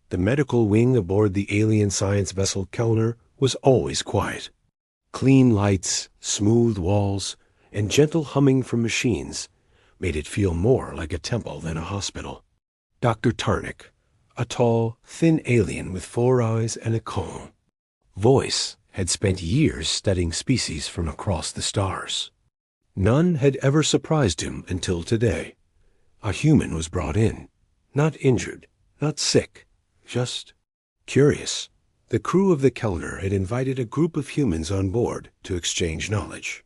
The medical wing aboard the alien science vessel Kellner was always quiet. Clean lights, smooth walls, and gentle humming from machines made it feel more like a temple than a hospital. Dr. Tarnick, a tall, thin alien with 4 eyes and a comb. Voice had spent years studying species from across the stars. None had ever surprised him until today. A human was brought in, not injured, not sick, just curious. The crew of the Kellner had invited a group of humans on board to exchange knowledge.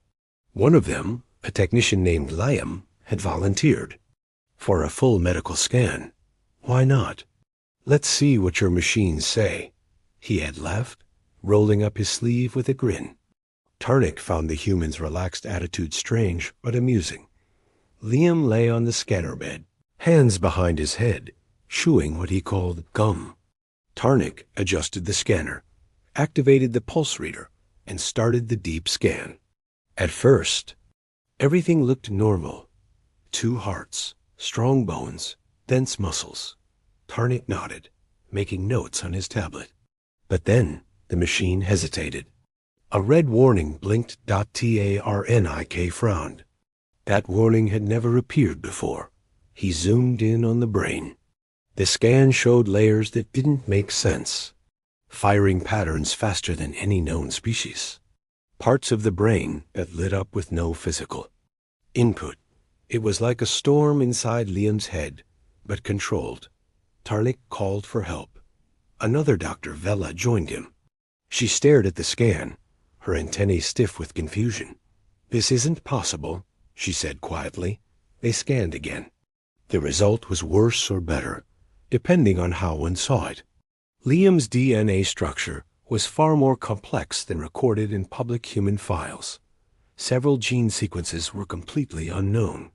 One of them, a technician named Liam, had volunteered. For a full medical scan. Why not? Let's see what your machines say. He had laughed, rolling up his sleeve with a grin. Tarnick found the human's relaxed attitude strange but amusing. Liam lay on the scanner bed, hands behind his head, chewing what he called gum. Tarnick adjusted the scanner, activated the pulse reader, and started the deep scan. At first, everything looked normal. 2 hearts, strong bones, dense muscles. Tarnick nodded, making notes on his tablet. But then the machine hesitated. A red warning blinked. Tarnik frowned. That warning had never appeared before. He zoomed in on the brain. The scan showed layers that didn't make sense, firing patterns faster than any known species. Parts of the brain that lit up with no physical input. It was like a storm inside Liam's head, but controlled. Tarnick called for help. Another doctor, Vela, joined him. She stared at the scan, her antennae stiff with confusion. "This isn't possible," she said quietly. They scanned again. The result was worse or better, depending on how one saw it. Liam's DNA structure was far more complex than recorded in public human files. Several gene sequences were completely unknown.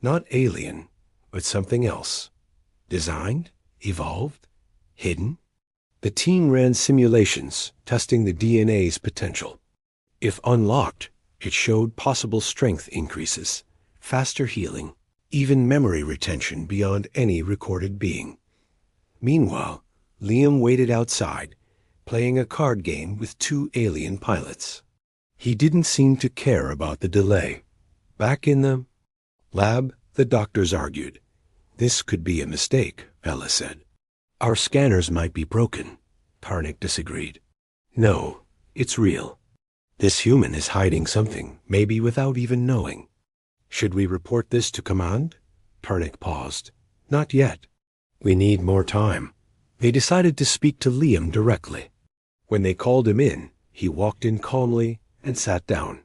Not alien, but something else. Designed, evolved, hidden. The team ran simulations, testing the DNA's potential. If unlocked, it showed possible strength increases, faster healing, even memory retention beyond any recorded being. Meanwhile, Liam waited outside, playing a card game with 2 alien pilots. He didn't seem to care about the delay. Back in the lab, the doctors argued. "This could be a mistake," Vela said. "Our scanners might be broken," Tarnick disagreed. "No, it's real. This human is hiding something, maybe without even knowing." "Should we report this to command?" Tarnick paused. "Not yet. We need more time." They decided to speak to Liam directly. When they called him in, he walked in calmly and sat down.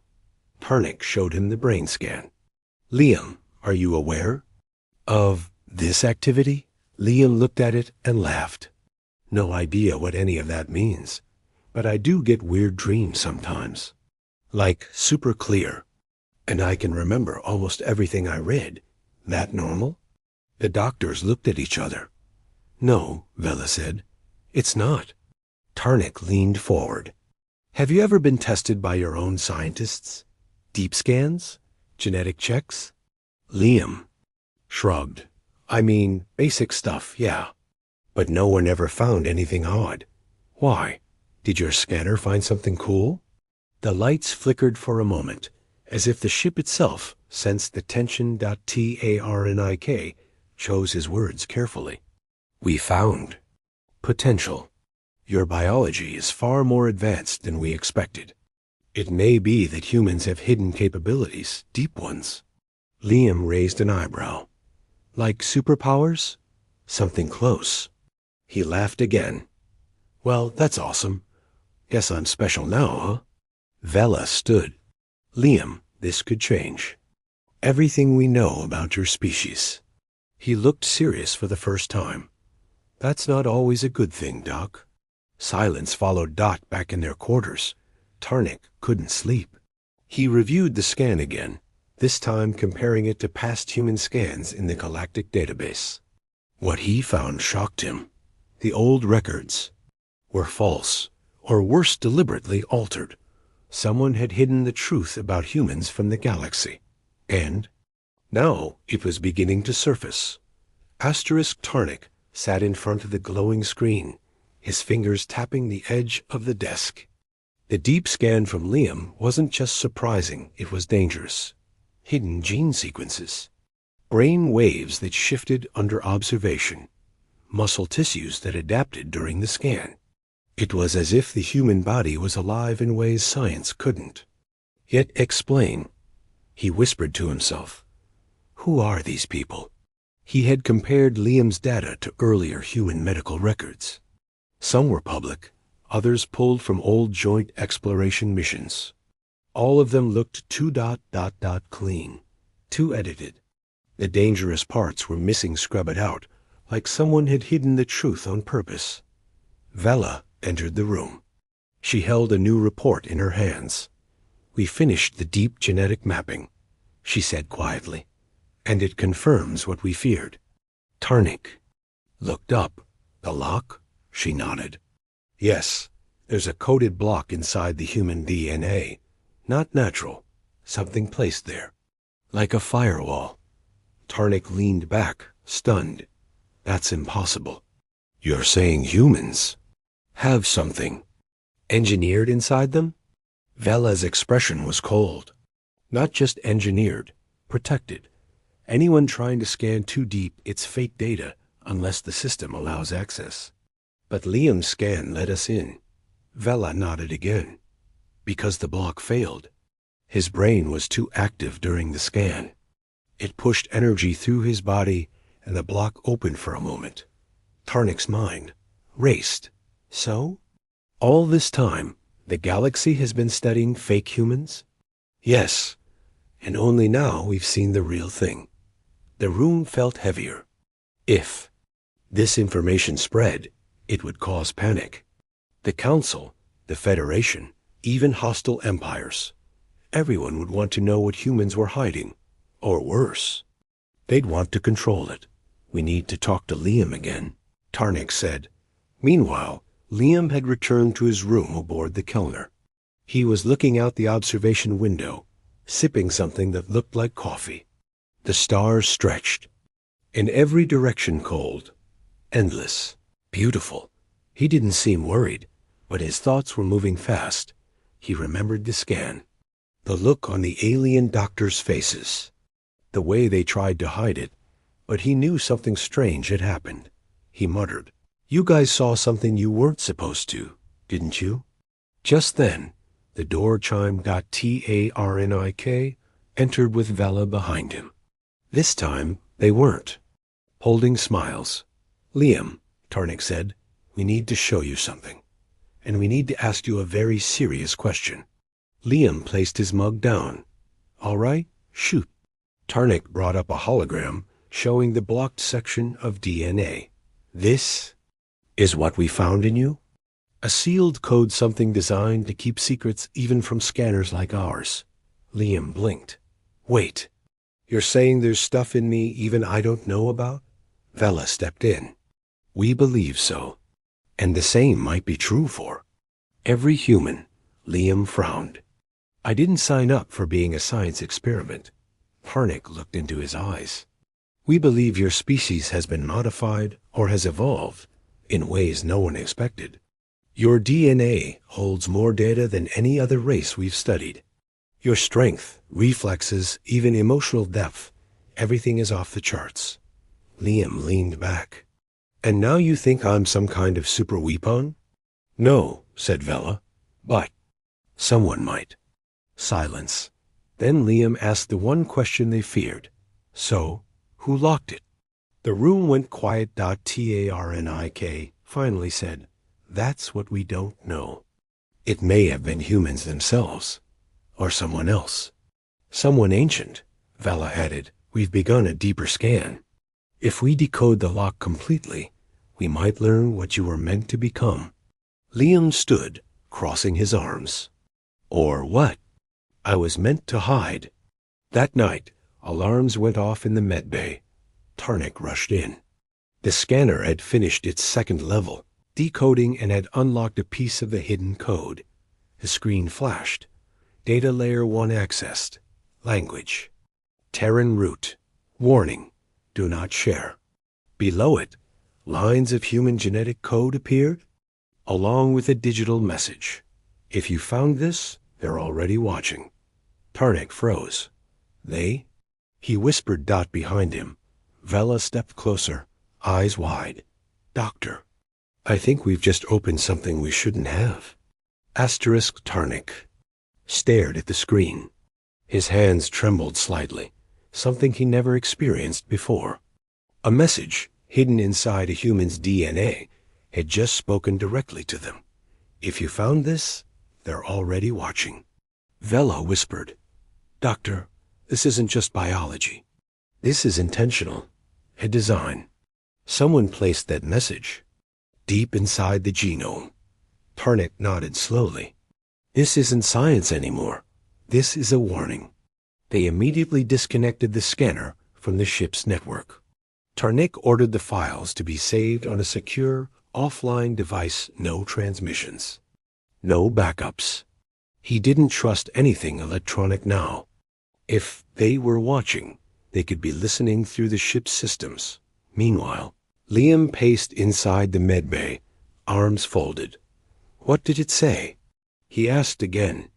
Tarnick showed him the brain scan. "Liam, are you aware of this activity?" Liam looked at it and laughed. "No idea what any of that means, but I do get weird dreams sometimes. Like super clear. And I can remember almost everything I read. That normal?" The doctors looked at each other. "No," Vela said. "It's not." Tarnick leaned forward. "Have you ever been tested by your own scientists? Deep scans? Genetic checks?" Liam shrugged. "I mean, basic stuff, yeah. But no one ever found anything odd. Why? Did your scanner find something cool?" The lights flickered for a moment, as if the ship itself sensed the tension. Tarnik chose his words carefully. "We found potential. Your biology is far more advanced than we expected. It may be that humans have hidden capabilities, deep ones." Liam raised an eyebrow. "Like superpowers? Something close." He laughed again. "Well, that's awesome. Guess I'm special now, huh?" Vela stood. "Liam, this could change. Everything we know about your species." He looked serious for the first time. "That's not always a good thing, Doc." Silence followed Dot back in their quarters. Tarnick couldn't sleep. He reviewed the scan again, this time comparing it to past human scans in the Galactic database. What he found shocked him. The old records were false, or worse, deliberately altered. Someone had hidden the truth about humans from the galaxy. And now it was beginning to surface. Tarnick sat in front of the glowing screen, his fingers tapping the edge of the desk. The deep scan from Liam wasn't just surprising, it was dangerous. Hidden gene sequences. Brain waves that shifted under observation. Muscle tissues that adapted during the scan. It was as if the human body was alive in ways science couldn't yet explain. He whispered to himself, "Who are these people?" He had compared Liam's data to earlier human medical records. Some were public, others pulled from old joint exploration missions. All of them looked too clean, too edited. The dangerous parts were missing scrubbed out, like someone had hidden the truth on purpose. Vela entered the room. She held a new report in her hands. "We finished the deep genetic mapping," she said quietly, "and it confirms what we feared." Tarnik looked up. "The lock?" She nodded. "Yes, there's a coded block inside the human DNA. Not natural. Something placed there. Like a firewall." Tarnik leaned back, stunned. "That's impossible." "You're saying humans have something engineered inside them?" Vela's expression was cold. "Not just engineered, protected. Anyone trying to scan too deep, it's fake data unless the system allows access. But Liam's scan let us in." Vela nodded again. "Because the block failed. His brain was too active during the scan. It pushed energy through his body, and the block opened for a moment." Tarnik's mind raced. "So? All this time, the galaxy has been studying fake humans?" "Yes, and only now we've seen the real thing." The room felt heavier. If this information spread, it would cause panic. The Council, the Federation, even hostile empires. Everyone would want to know what humans were hiding. Or worse, they'd want to control it. "We need to talk to Liam again," Tarnik said. Meanwhile, Liam had returned to his room aboard the Kellner. He was looking out the observation window, sipping something that looked like coffee. The stars stretched. In every direction cold. Endless. Beautiful. He didn't seem worried, but his thoughts were moving fast. He remembered the scan. The look on the alien doctors' faces. The way they tried to hide it. But he knew something strange had happened. He muttered, "You guys saw something you weren't supposed to, didn't you?" Just then, the door chime Tarnik entered with Vela behind him. This time, they weren't. Holding smiles. "Liam," Tarnik said, "we need to show you something. And we need to ask you a very serious question." Liam placed his mug down. "All right, shoot." Tarnik brought up a hologram showing the blocked section of DNA. "This is what we found in you?" A sealed code, something designed to keep secrets even from scanners like ours. Liam blinked. "Wait, you're saying there's stuff in me even I don't know about?" Vela stepped in. "We believe so. And the same might be true for every human." Liam frowned. "I didn't sign up for being a science experiment." Tarnik looked into his eyes. "We believe your species has been modified or has evolved in ways no one expected. Your DNA holds more data than any other race we've studied. Your strength, reflexes, even emotional depth, everything is off the charts." Liam leaned back. "And now you think I'm some kind of super weapon?" "No," said Vela, "but someone might." Silence. Then Liam asked the one question they feared. "So, who locked it?" The room went quiet. Tarnik finally said, "That's what we don't know. It may have been humans themselves, or someone else. Someone ancient," Vela added. "We've begun a deeper scan. If we decode the lock completely, we might learn what you were meant to become." Liam stood, crossing his arms. "Or what?" "I was meant to hide." That night, alarms went off in the medbay. Tarnik rushed in. The scanner had finished its second level, decoding, and had unlocked a piece of the hidden code. The screen flashed. Data layer 1 accessed. Language. Terran root. Warning. Do not share. Below it, Lines of human genetic code appeared, along with a digital message. If you found this, they're already watching. Tarnik froze. They? He whispered Dot behind him. Vela stepped closer, eyes wide. Doctor, I think we've just opened something we shouldn't have. Asterisk Tarnik stared at the screen. His hands trembled slightly, something he never experienced before. A message, hidden inside a human's DNA, had just spoken directly to them. If you found this, they're already watching. Vela whispered, Doctor, this isn't just biology. This is intentional. A design. Someone placed that message deep inside the genome. Tarnik nodded slowly. This isn't science anymore. This is a warning. They immediately disconnected the scanner from the ship's network. Tarnik ordered the files to be saved on a secure, offline device, no transmissions. No backups. He didn't trust anything electronic now. If they were watching, they could be listening through the ship's systems. Meanwhile, Liam paced inside the medbay, arms folded. What did it say? He asked again.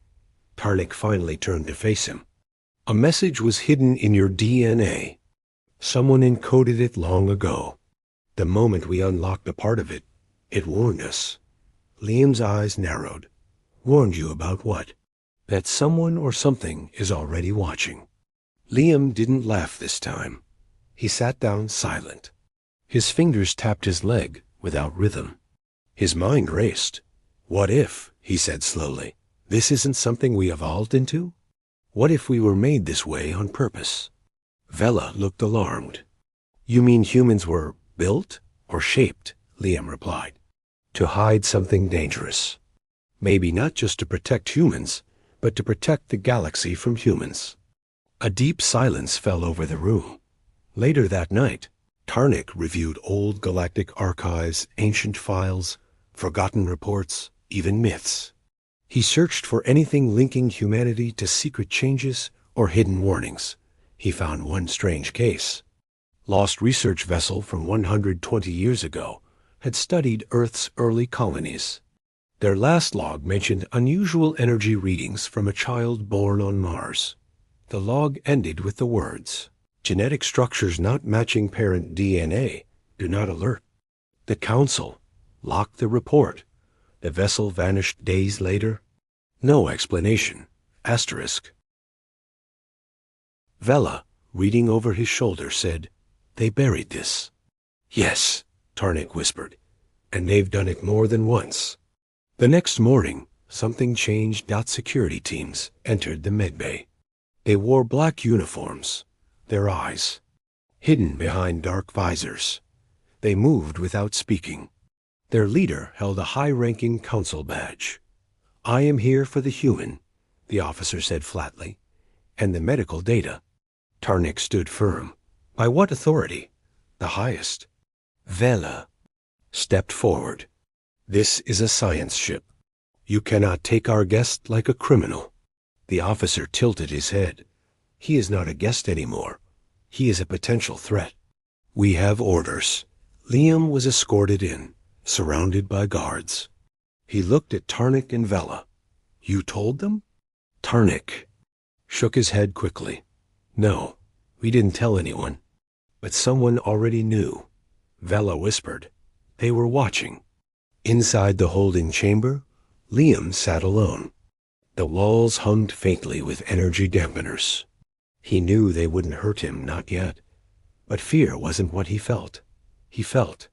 Tarnik finally turned to face him. A message was hidden in your DNA. Someone encoded it long ago. The moment we unlocked a part of it, it warned us. Liam's eyes narrowed. Warned you about what? That someone or something is already watching. Liam didn't laugh this time. He sat down silent. His fingers tapped his leg without rhythm. His mind raced. What if, he said slowly, this isn't something we evolved into? What if we were made this way on purpose? Vela looked alarmed. You mean humans were built or shaped? Liam replied. To hide something dangerous. Maybe not just to protect humans, but to protect the galaxy from humans. A deep silence fell over the room. Later that night, Tarnik reviewed old galactic archives, ancient files, forgotten reports, even myths. He searched for anything linking humanity to secret changes or hidden warnings. He found one strange case. Lost research vessel from 120 years ago had studied Earth's early colonies. Their last log mentioned unusual energy readings from a child born on Mars. The log ended with the words, genetic structures not matching parent DNA do not alert. The council locked the report. The vessel vanished days later. No explanation. Asterisk. Vela, reading over his shoulder, said, They buried this. Yes, Tarnik whispered, and they've done it more than once. The next morning, something changed. Security teams entered the medbay. They wore black uniforms, their eyes hidden behind dark visors. They moved without speaking. Their leader held a high-ranking council badge. I am here for the human, the officer said flatly, and the medical data. Tarnik stood firm. By what authority? The highest. Vela stepped forward. This is a science ship. You cannot take our guest like a criminal. The officer tilted his head. He is not a guest anymore. He is a potential threat. We have orders. Liam was escorted in, surrounded by guards. He looked at Tarnik and Vela. You told them? Tarnik shook his head quickly. No, we didn't tell anyone. But someone already knew. Vela whispered. They were watching. Inside the holding chamber, Liam sat alone. The walls hummed faintly with energy dampeners. He knew they wouldn't hurt him, not yet. But fear wasn't what he felt. He felt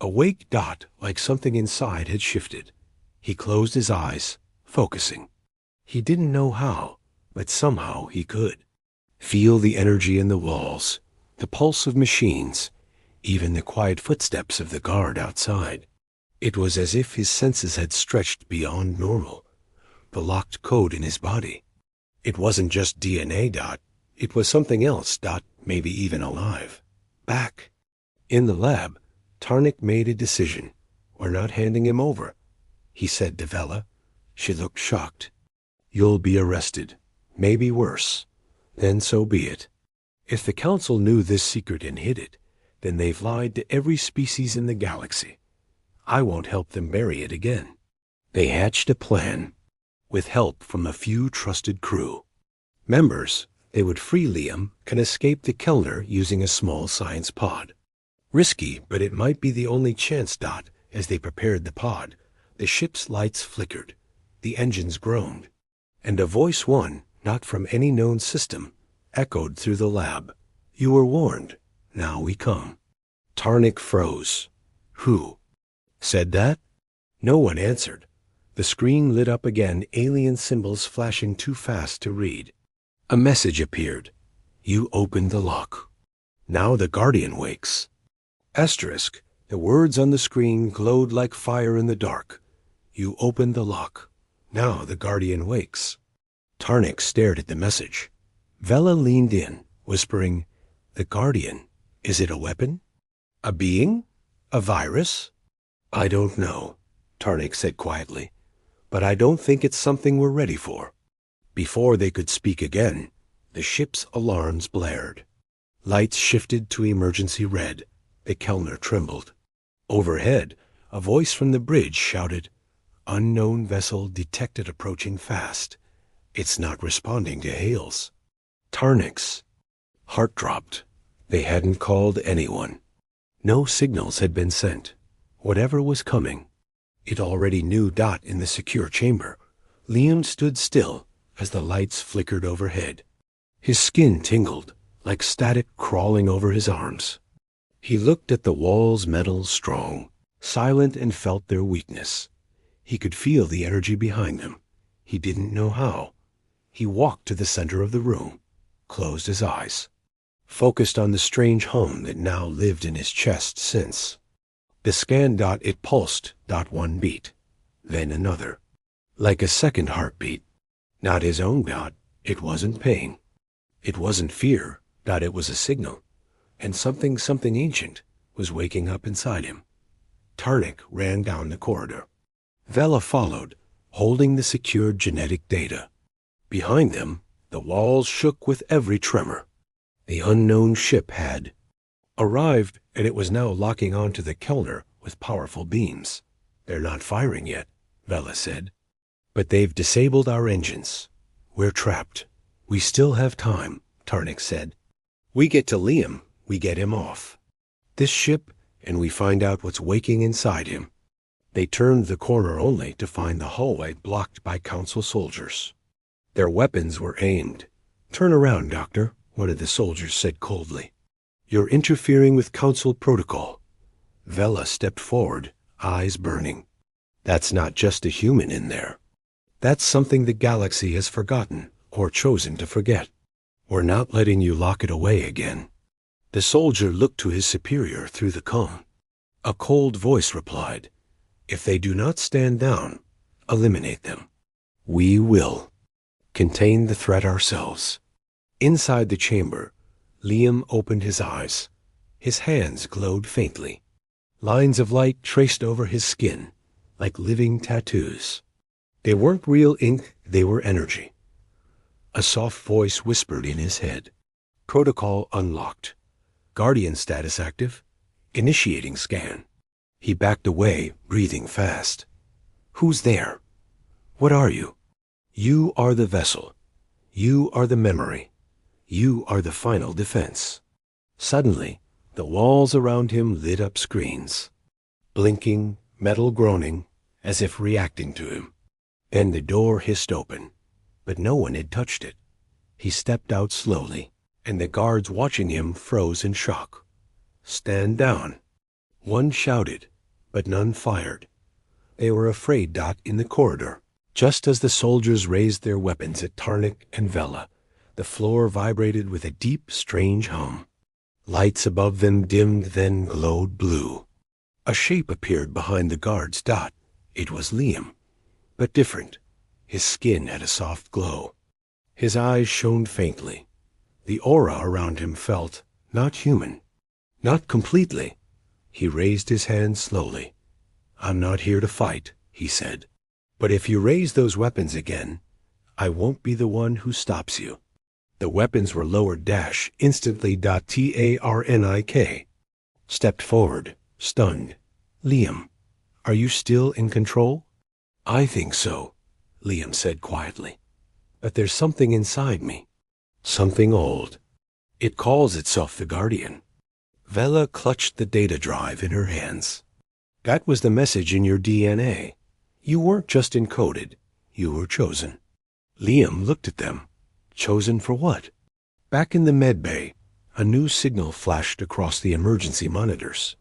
a wake dot like something inside had shifted. He closed his eyes, focusing. He didn't know how, but somehow he could. Feel the energy in the walls, the pulse of machines, even the quiet footsteps of the guard outside. It was as if his senses had stretched beyond normal. The locked code in his body. It wasn't just DNA, Dot. It was something else, Dot, maybe even alive. Back. In the lab, Tarnik made a decision. We're not handing him over, he said to Vela. She looked shocked. You'll be arrested. Maybe worse. Then so be it. If the council knew this secret and hid it, Then they've lied to every species in the galaxy. I won't help them bury it again. They hatched a plan, with help from a few trusted crew. Members, they would free Liam and escape the Kellner using a small science pod. Risky, but it might be the only chance. As they prepared the pod, the ship's lights flickered, the engines groaned, and a voice, one not from any known system, echoed through the lab. You were warned. Now we come. Tarnik froze. Who said that? No one answered. The screen lit up again, alien symbols flashing too fast to read. A message appeared. You opened the lock. Now the Guardian wakes. Asterisk. The words on the screen glowed like fire in the dark. You opened the lock. Now the Guardian wakes. Tarnik stared at the message. Vela leaned in, whispering, The Guardian. Is it a weapon? A being? A virus? I don't know, Tarnik said quietly, but I don't think it's something we're ready for. Before they could speak again, the ship's alarms blared. Lights shifted to emergency red. The Kellner trembled. Overhead, a voice from the bridge shouted, Unknown vessel detected approaching fast. It's not responding to hails. Tarnik's heart dropped. They hadn't called anyone. No signals had been sent. Whatever was coming, it already knew. In the secure chamber, Liam stood still as the lights flickered overhead. His skin tingled, like static crawling over his arms. He looked at the walls, metal strong, silent, and felt their weakness. He could feel the energy behind them. He didn't know how. He walked to the center of the room, closed his eyes, focused on the strange hum that now lived in his chest since. The scan. It pulsed. One beat, then another, like a second heartbeat. Not his own. It wasn't pain. It wasn't fear. It was a signal. And something ancient was waking up inside him. Tarnik ran down the corridor. Vela followed, holding the secured genetic data. Behind them, the walls shook with every tremor. The unknown ship had arrived, and it was now locking onto the Kellner with powerful beams. They're not firing yet, Vela said. But they've disabled our engines. We're trapped. We still have time, Tarnik said. We get to Liam, we get him off this ship, and we find out what's waking inside him. They turned the corner only to find the hallway blocked by Council soldiers. Their weapons were aimed. Turn around, Doctor, one of the soldiers said coldly. You're interfering with Council protocol. Vela stepped forward, eyes burning. That's not just a human in there. That's something the galaxy has forgotten or chosen to forget. We're not letting you lock it away again. The soldier looked to his superior through the cone. A cold voice replied, If they do not stand down, eliminate them. We will contain the threat ourselves. Inside the chamber, Liam opened his eyes. His hands glowed faintly. Lines of light traced over his skin, like living tattoos. They weren't real ink, they were energy. A soft voice whispered in his head. Protocol unlocked. Guardian status active. Initiating scan. He backed away, breathing fast. Who's there? What are you? You are the vessel. You are the memory. You are the final defense. Suddenly, the walls around him lit up screens. Blinking, metal groaning, as if reacting to him. Then the door hissed open, but no one had touched it. He stepped out slowly, and the guards watching him froze in shock. Stand down. One shouted, but none fired. They were afraid. In the corridor, just as the soldiers raised their weapons at Tarnik and Vela, the floor vibrated with a deep, strange hum. Lights above them dimmed, then glowed blue. A shape appeared behind the guards. It was Liam, but different. His skin had a soft glow. His eyes shone faintly. The aura around him felt not human, not completely. He raised his hand slowly. I'm not here to fight, he said. But if you raise those weapons again, I won't be the one who stops you. The weapons were lowered. Instantly. Tarnik. stepped forward, stunned. Liam, are you still in control? I think so, Liam said quietly. But there's something inside me. Something old. It calls itself the Guardian. Vela clutched the data drive in her hands. That was the message in your DNA. You weren't just encoded. You were chosen. Liam looked at them. Chosen for what? Back in the medbay, a new signal flashed across the emergency monitors.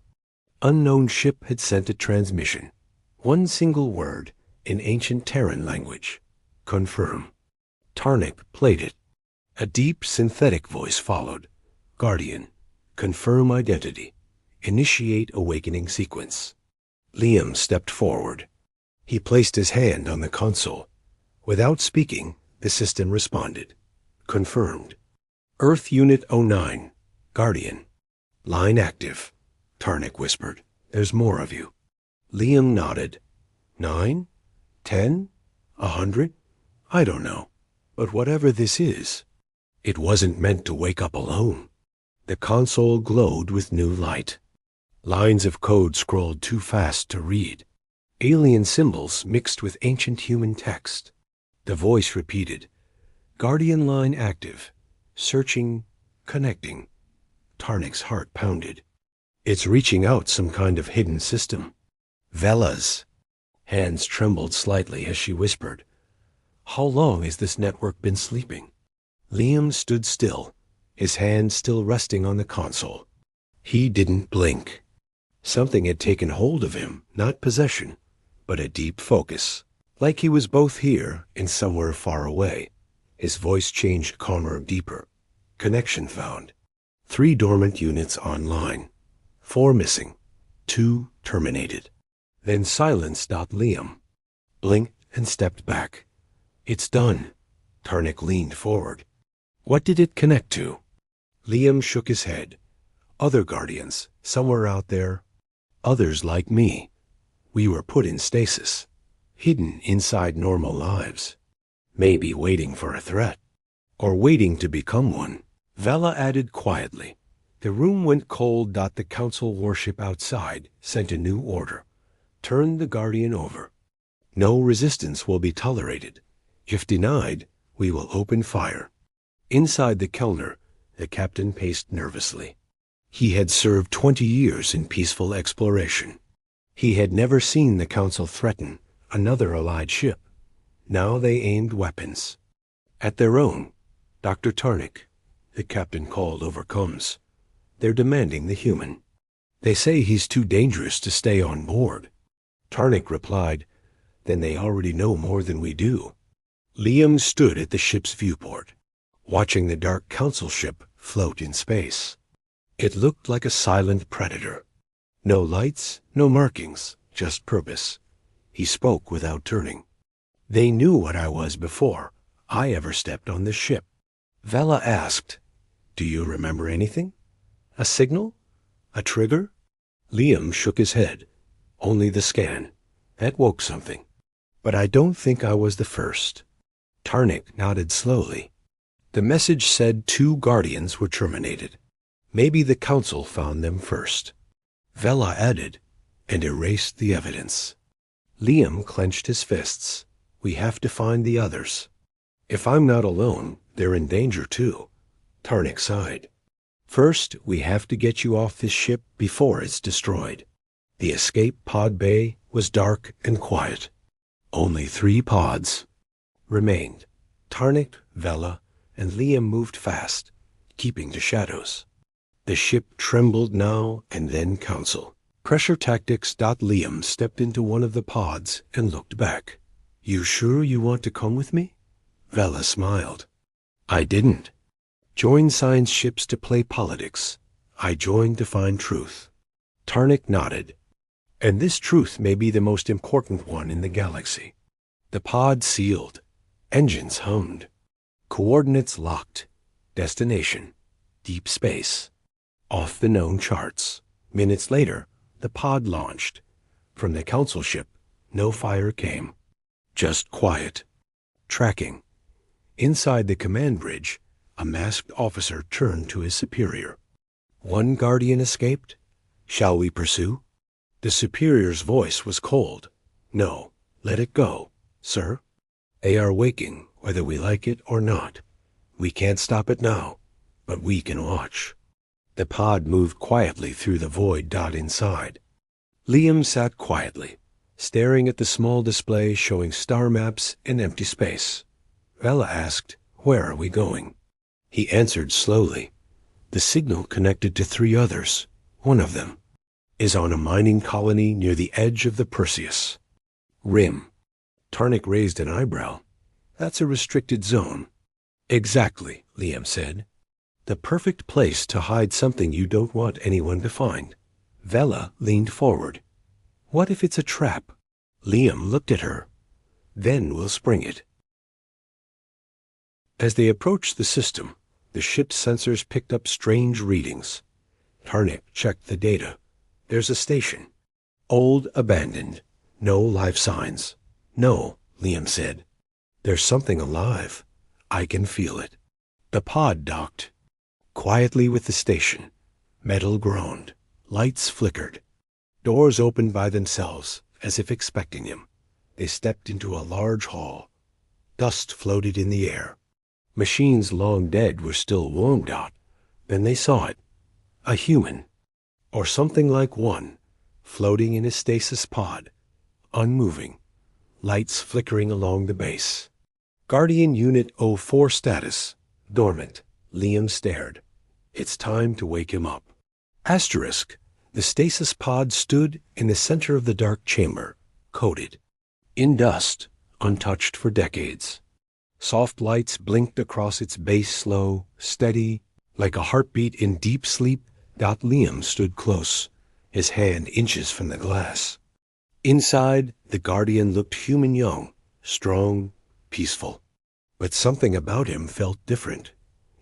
Unknown ship had sent a transmission. One single word in ancient Terran language. Confirm. Tarnik played it. A deep synthetic voice followed. Guardian. Confirm identity. Initiate awakening sequence. Liam stepped forward. He placed his hand on the console. Without speaking, the system responded. Confirmed. Earth Unit 09. Guardian. Line active. Tarnik whispered. There's more of you. Liam nodded. 9? 10? 100? I don't know. But whatever this is, it wasn't meant to wake up alone. The console glowed with new light. Lines of code scrolled too fast to read. Alien symbols mixed with ancient human text. The voice repeated, Guardian line active. Searching, connecting. Tarnik's heart pounded. It's reaching out some kind of hidden system. Vela's. Hands trembled slightly as she whispered, How long has this network been sleeping? Liam stood still, his hand still resting on the console. He didn't blink. Something had taken hold of him, not possession, but a deep focus, like he was both here and somewhere far away. His voice changed calmer, deeper. Connection found. 3 dormant units online. 4 missing. 2 terminated. Then silence stopped Liam. Blinked and stepped back. It's done. Tarnik leaned forward. What did it connect to? Liam shook his head. Other Guardians, somewhere out there. Others like me. We were put in stasis, hidden inside normal lives. Maybe waiting for a threat. Or waiting to become one. Vela added quietly. The room went cold. The Council warship outside sent a new order. Turn the Guardian over. No resistance will be tolerated. If denied, we will open fire. Inside the Kellner, the captain paced nervously. He had served 20 years in peaceful exploration. He had never seen the Council threaten another allied ship. Now they aimed weapons. At their own. Dr. Tarnik, the captain called over comms. They're demanding the human. They say he's too dangerous to stay on board. Tarnik replied, Then they already know more than we do. Liam stood at the ship's viewport, watching the dark Council ship float in space. It looked like a silent predator. No lights, no markings, just purpose. He spoke without turning. They knew what I was before I ever stepped on this ship. Vela asked, Do you remember anything? A signal? A trigger? Liam shook his head. Only the scan. That woke something. But I don't think I was the first. Tarnik nodded slowly. The message said 2 Guardians were terminated. Maybe the Council found them first. Vela added, and erased the evidence. Liam clenched his fists. We have to find the others. If I'm not alone, they're in danger too. Tarnik sighed. First, we have to get you off this ship before it's destroyed. The escape pod bay was dark and quiet. Only 3 pods remained. Tarnik, Vela, and Liam moved fast, keeping to shadows. The ship trembled now and then. Council. Pressure tactics. Liam stepped into one of the pods and looked back. You sure you want to come with me? Vela smiled. I didn't join science ships to play politics. I joined to find truth. Tarnik nodded. And this truth may be the most important one in the galaxy. The pod sealed. Engines hummed. Coordinates locked. Destination. Deep space. Off the known charts. Minutes later, the pod launched. From the Council ship, no fire came. Just quiet. Tracking. Inside the command bridge, a masked officer turned to his superior. 1 Guardian escaped? Shall we pursue? The superior's voice was cold. No, let it go, sir. They are waking, whether we like it or not. We can't stop it now, but we can watch. The pod moved quietly through the void inside. Liam sat quietly, staring at the small display showing star maps and empty space. Vela asked, "Where are we going?" He answered slowly. "The signal connected to 3 others. One of them is on a mining colony near the edge of the Perseus rim." Tarnik raised an eyebrow. "That's a restricted zone." "Exactly," Liam said. "The perfect place to hide something you don't want anyone to find." Vela leaned forward. "What if it's a trap?" Liam looked at her. "Then we'll spring it." As they approached the system, the ship's sensors picked up strange readings. Tarnik checked the data. "There's a station. Old, abandoned. No life signs." "No," Liam said. "There's something alive. I can feel it." The pod docked. Quietly with the station, metal groaned. Lights flickered. Doors opened by themselves, as if expecting him. They stepped into a large hall. Dust floated in the air. Machines long dead were still warmed out. Then they saw it. A human, or something like one, floating in a stasis pod, unmoving, lights flickering along the base. Guardian Unit 04 status, dormant. Liam stared. It's time to wake him up. Asterisk. The stasis pod stood in the center of the dark chamber, coated in dust, untouched for decades. Soft lights blinked across its base, slow, steady, like a heartbeat in deep sleep. Liam stood close, his hand inches from the glass. Inside, the Guardian looked human young, strong, peaceful. But something about him felt different.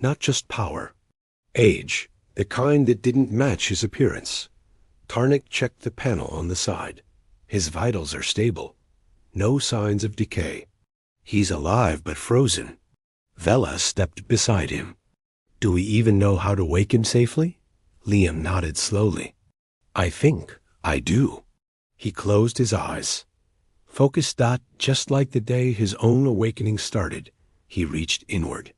Not just power. Age, the kind that didn't match his appearance. Tarnik checked the panel on the side. His vitals are stable. No signs of decay. He's alive but frozen. Vela stepped beside him. "Do we even know how to wake him safely?" Liam nodded slowly. "I think I do." He closed his eyes. Focused, just like the day his own awakening started, he reached inward.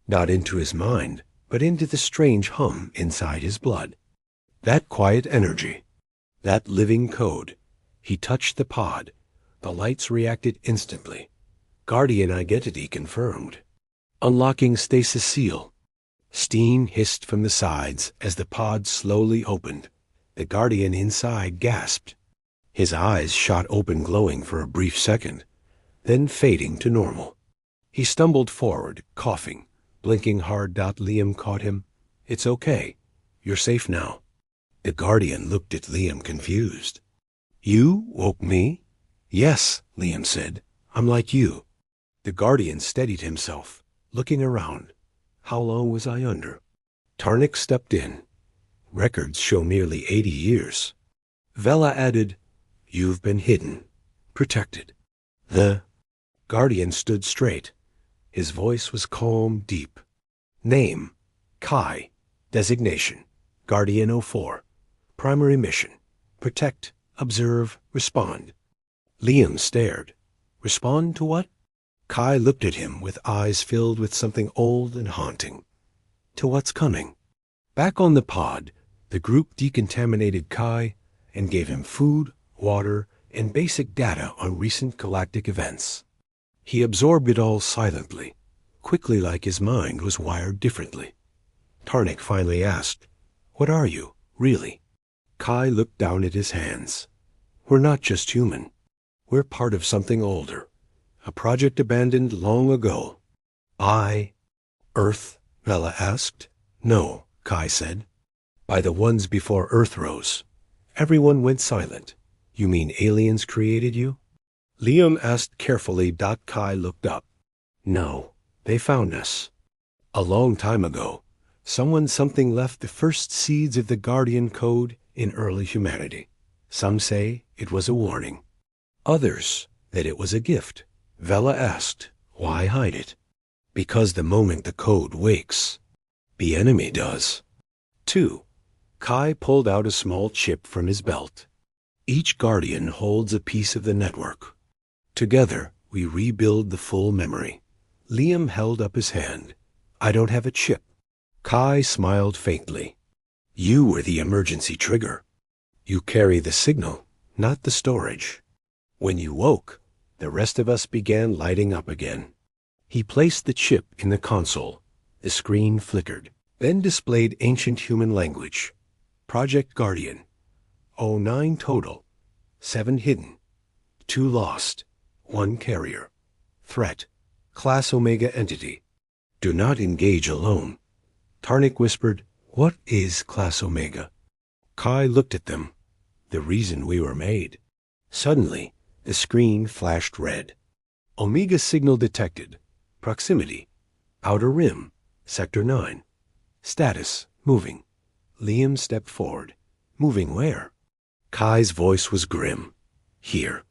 Not into his mind, but into the strange hum inside his blood. That quiet energy, that living code. He touched the pod. The lights reacted instantly. Guardian identity confirmed. Unlocking stasis seal. Steam hissed from the sides as the pod slowly opened. The Guardian inside gasped. His eyes shot open, glowing for a brief second, then fading to normal. He stumbled forward, coughing, blinking hard. Liam caught him. "It's okay. You're safe now." The Guardian looked at Liam, confused. "You woke me?" "Yes," Liam said. "I'm like you." The Guardian steadied himself, looking around. "How long was I under?" Tarnik stepped in. "Records show nearly 80 years. Vela added, "You've been hidden, protected." The Guardian stood straight. His voice was calm, deep. "Name, Kai. Designation, Guardian 04. Primary mission, protect, observe, respond." Liam stared. "Respond to what?" Kai looked at him with eyes filled with something old and haunting. "To what's coming." Back on the pod, the group decontaminated Kai and gave him food, water, and basic data on recent galactic events. He absorbed it all silently, quickly, like his mind was wired differently. Tarnik finally asked, "What are you, really?" Kai looked down at his hands. "We're not just human. We're part of something older. A project abandoned long ago." Earth?" Vela asked. "No," Kai said. "By the ones before Earth rose. Everyone went silent." "You mean aliens created you?" Liam asked carefully. Kai looked up. "No, they found us. A long time ago, something left the first seeds of the Guardian Code in early humanity. Some say it was a warning. Others, that it was a gift." Vela asked, "Why hide it?" "Because the moment the code wakes, the enemy does." 2. Kai pulled out a small chip from his belt. Each Guardian holds a piece of the network. Together, we rebuild the full memory. Liam held up his hand. I don't have a chip. Kai smiled faintly. You were the emergency trigger. You carry the signal, not the storage. When you woke, the rest of us began lighting up again. He placed the chip in the console. The screen flickered, then displayed ancient human language. Project Guardian. 09 total. 7 hidden. 2 lost. 1 carrier. Threat. Class Omega entity. Do not engage alone. Tarnik whispered, What is Class Omega? Kai looked at them. The reason we were made. Suddenly, the screen flashed red. Omega signal detected. Proximity. Outer rim. Sector 9. Status. Moving. Liam stepped forward. Moving where? Kai's voice was grim. Here.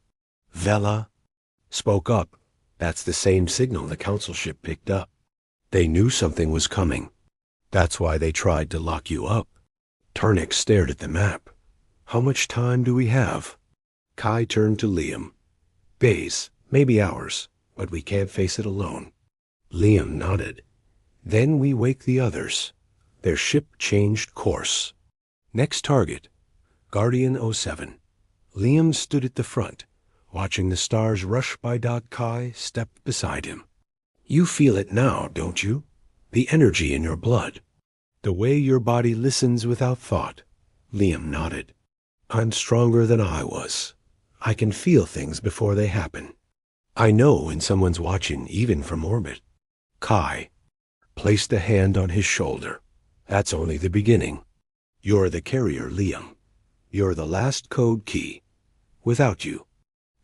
Vela spoke up. That's the same signal the council ship picked up. They knew something was coming. That's why they tried to lock you up. Tarnik stared at the map. How much time do we have? Kai turned to Liam. Days, maybe hours, but we can't face it alone. Liam nodded. Then we wake the others. Their ship changed course. Next target, Guardian 07. Liam stood at the front, watching the stars rush by. Kai stepped beside him. You feel it now, don't you? The energy in your blood. The way your body listens without thought. Liam nodded. I'm stronger than I was. I can feel things before they happen. I know when someone's watching, even from orbit. Kai placed a hand on his shoulder. That's only the beginning. You're the carrier, Liam. You're the last code key. Without you,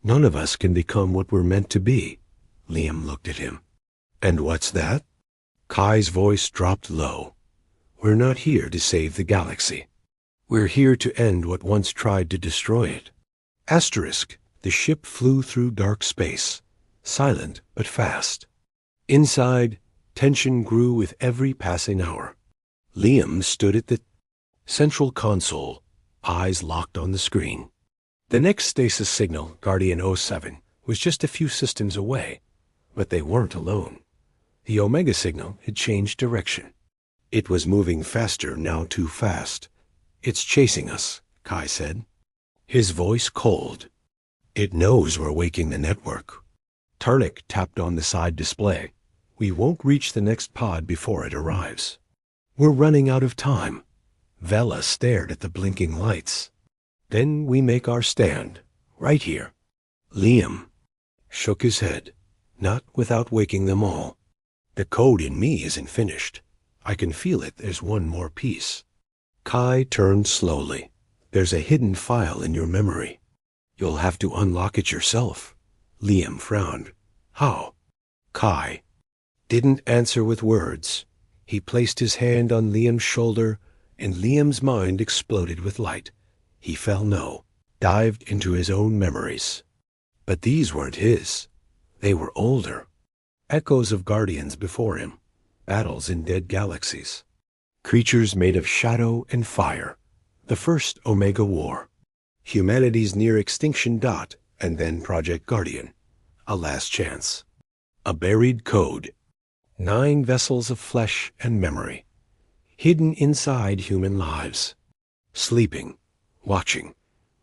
none of us can become what we're meant to be. Liam looked at him. And what's that? Kai's voice dropped low. We're not here to save the galaxy. We're here to end what once tried to destroy it. Asterisk, the ship flew through dark space, silent but fast. Inside, tension grew with every passing hour. Liam stood at the central console, eyes locked on the screen. The next stasis signal, Guardian 07, was just a few systems away, but they weren't alone. The Omega signal had changed direction. It was moving faster, now too fast. It's chasing us, Kai said. His voice cold. It knows we're waking the network. Tarnik tapped on the side display. We won't reach the next pod before it arrives. We're running out of time. Vela stared at the blinking lights. Then we make our stand, right here. Liam shook his head, not without waking them all. The code in me isn't finished. I can feel it. There's one more piece. Kai turned slowly. There's a hidden file in your memory. You'll have to unlock it yourself. Liam frowned. How? Kai didn't answer with words. He placed his hand on Liam's shoulder, and Liam's mind exploded with light. He fell dived into his own memories. But these weren't his. They were older. Echoes of Guardians before him. Battles in dead galaxies. Creatures made of shadow and fire. The first Omega War. Humanity's near extinction. And then Project Guardian. A last chance. A buried code. 9 vessels of flesh and memory. Hidden inside human lives. Sleeping. Watching.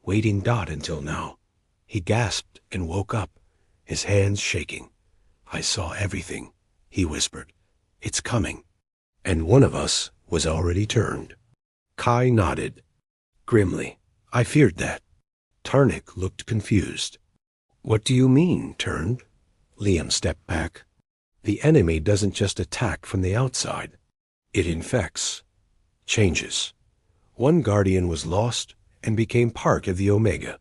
Waiting. Until now. He gasped and woke up, his hands shaking. I saw everything, he whispered. It's coming. And one of us was already turned. Kai nodded. Grimly. I feared that. Tarnik looked confused. What do you mean, turned? Liam stepped back. The enemy doesn't just attack from the outside. It infects. Changes. One Guardian was lost and became part of the Omega.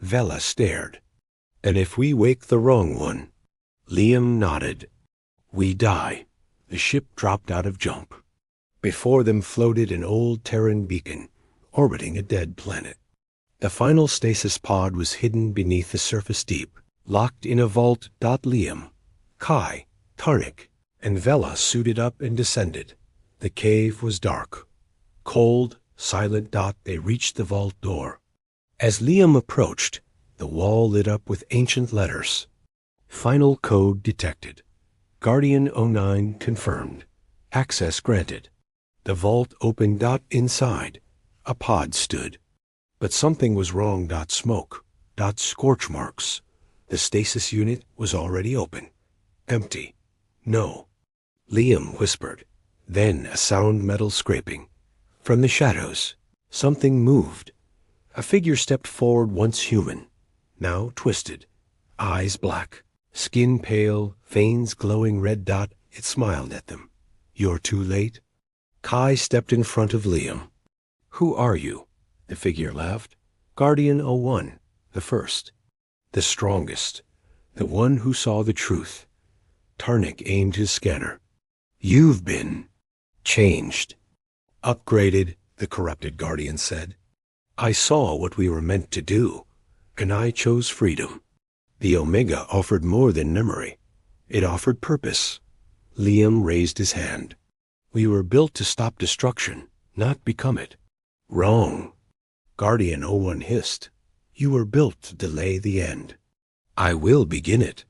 Vela stared. And if we wake the wrong one? Liam nodded. We die. The ship dropped out of jump. Before them floated an old Terran beacon, orbiting a dead planet. The final stasis pod was hidden beneath the surface deep, locked in a vault. Liam, Kai, Tarnik, and Vela suited up and descended. The cave was dark, cold Silent dot, they reached the vault door. As Liam approached, the wall lit up with ancient letters. Final code detected. Guardian 09 confirmed. Access granted. The vault opened. Inside, a pod stood. But something was wrong. Smoke. Scorch marks. The stasis unit was already open. Empty. No. Liam whispered. Then a sound metal scraping. From the shadows, something moved. A figure stepped forward, once human, now twisted. Eyes black, skin pale, veins glowing red. It smiled at them. You're too late. Kai stepped in front of Liam. Who are you? The figure laughed. Guardian 01, the first. The strongest. The one who saw the truth. Tarnik aimed his scanner. You've been changed. Upgraded, the corrupted Guardian said. I saw what we were meant to do, and I chose freedom. The Omega offered more than memory. It offered purpose. Liam raised his hand. We were built to stop destruction, not become it. Wrong. Guardian 01 hissed. You were built to delay the end. I will begin it.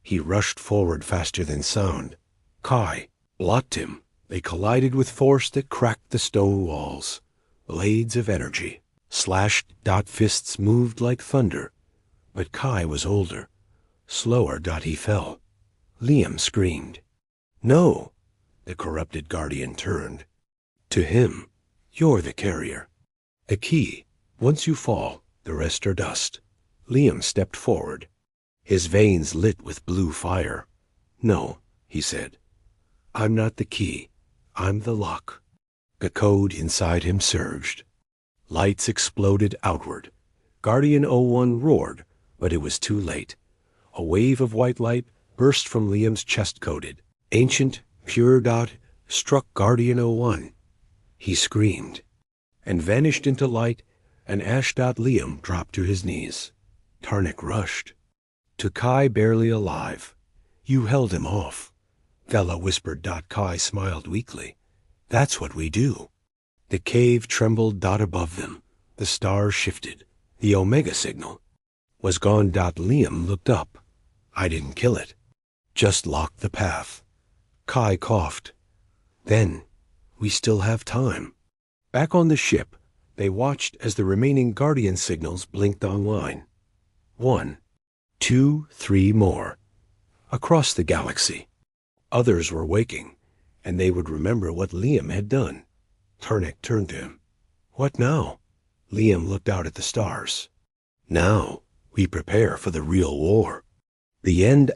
He rushed forward faster than sound. Kai blocked him. They collided with force that cracked the stone walls. Blades of energy. Slashed. Fists moved like thunder. But Kai was older. Slower. He fell. Liam screamed. No. The corrupted Guardian turned. To him, you're the carrier. A key. Once you fall, the rest are dust. Liam stepped forward. His veins lit with blue fire. No, he said. I'm not the key. I'm the lock. The code inside him surged. Lights exploded outward. Guardian 01 roared, but it was too late. A wave of white light burst from Liam's chest coated. Ancient, pure. Struck Guardian 01. He screamed and vanished into light, and ash. Liam dropped to his knees. Tarnik rushed. To Kai, barely alive. You held him off. Vela whispered. Kai smiled weakly. That's what we do. The cave trembled. Above them. The stars shifted. The Omega signal was gone. Liam looked up. I didn't kill it. Just locked the path. Kai coughed. Then, we still have time. Back on the ship, they watched as the remaining Guardian signals blinked online. 1, 2, 3 more. Across the galaxy. Others were waking, and they would remember what Liam had done. Tarnik turned to him. What now? Liam looked out at the stars. Now, we prepare for the real war. The end.